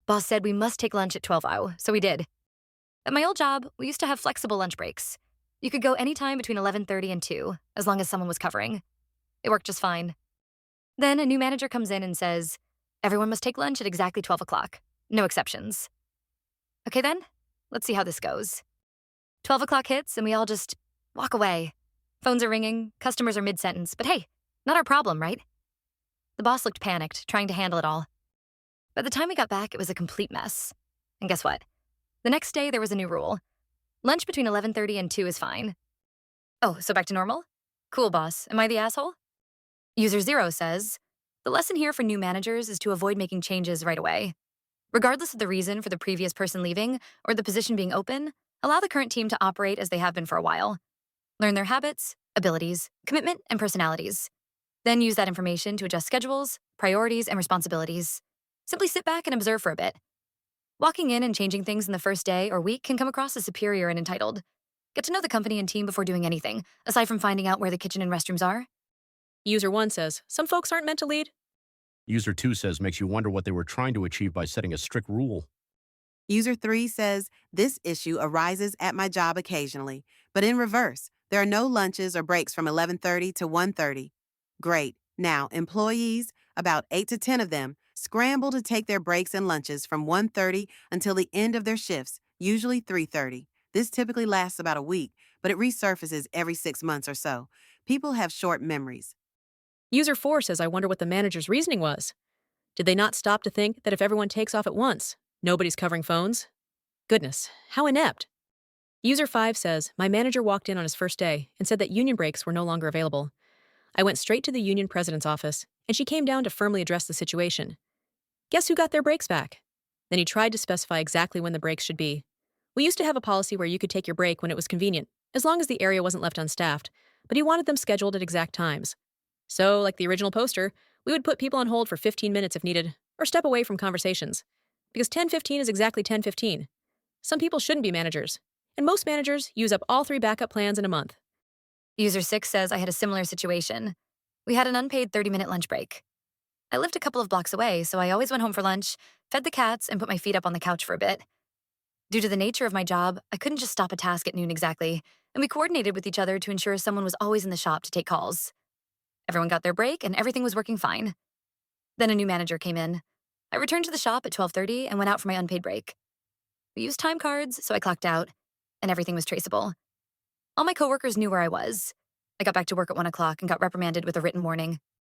Boss said we must take lunch at 12 so we did. At my old job, we used to have flexible lunch breaks. You could go anytime between 11:30 and 2, as long as someone was covering. It worked just fine. Then a new manager comes in and says, everyone must take lunch at exactly 12 o'clock. No exceptions. Okay then, let's see how this goes. 12 o'clock hits and we all just walk away. Phones are ringing, customers are mid-sentence, but hey, not our problem, right? The boss looked panicked, trying to handle it all. By the time we got back, it was a complete mess. And guess what? The next day, there was a new rule. Lunch between 11:30 and 2 is fine. Oh, so back to normal? Cool, boss. Am I the asshole? User 0 says, the lesson here for new managers is to avoid making changes right away. Regardless of the reason for the previous person leaving or the position being open, allow the current team to operate as they have been for a while. Learn their habits, abilities, commitment, and personalities. Then use that information to adjust schedules, priorities, and responsibilities. Simply sit back and observe for a bit. Walking in and changing things in the first day or week can come across as superior and entitled. Get to know the company and team before doing anything, aside from finding out where the kitchen and restrooms are. User 1 says, some folks aren't meant to lead. User 2 says makes you wonder what they were trying to achieve by setting a strict rule. User 3 says, this issue arises at my job occasionally, but in reverse, there are no lunches or breaks from 11:30 to 1:30. Great. Now, employees, about 8 to 10 of them, scramble to take their breaks and lunches from 1:30 until the end of their shifts, usually 3:30. This typically lasts about a week, but it resurfaces every 6 months or so. People have short memories. User 4 says, I wonder what the manager's reasoning was. Did they not stop to think that if everyone takes off at once, nobody's covering phones? Goodness, how inept. User 5 says, my manager walked in on his first day and said that union breaks were no longer available. I went straight to the union president's office, and she came down to firmly address the situation. Guess who got their breaks back? Then he tried to specify exactly when the breaks should be. We used to have a policy where you could take your break when it was convenient, as long as the area wasn't left unstaffed, but he wanted them scheduled at exact times. So, like the original poster, we would put people on hold for 15 minutes if needed, or step away from conversations. Because 10:15 is exactly 10:15. Some people shouldn't be managers, and most managers use up all 3 backup plans in a month. User 6 says I had a similar situation. We had an unpaid 30-minute lunch break. I lived a couple of blocks away, so I always went home for lunch, fed the cats, and put my feet up on the couch for a bit. Due to the nature of my job, I couldn't just stop a task at noon exactly, and we coordinated with each other to ensure someone was always in the shop to take calls. Everyone got their break, and everything was working fine. Then a new manager came in. I returned to the shop at 12:30 and went out for my unpaid break. We used time cards, so I clocked out, and everything was traceable. All my coworkers knew where I was. I got back to work at 1 o'clock and got reprimanded with a written warning.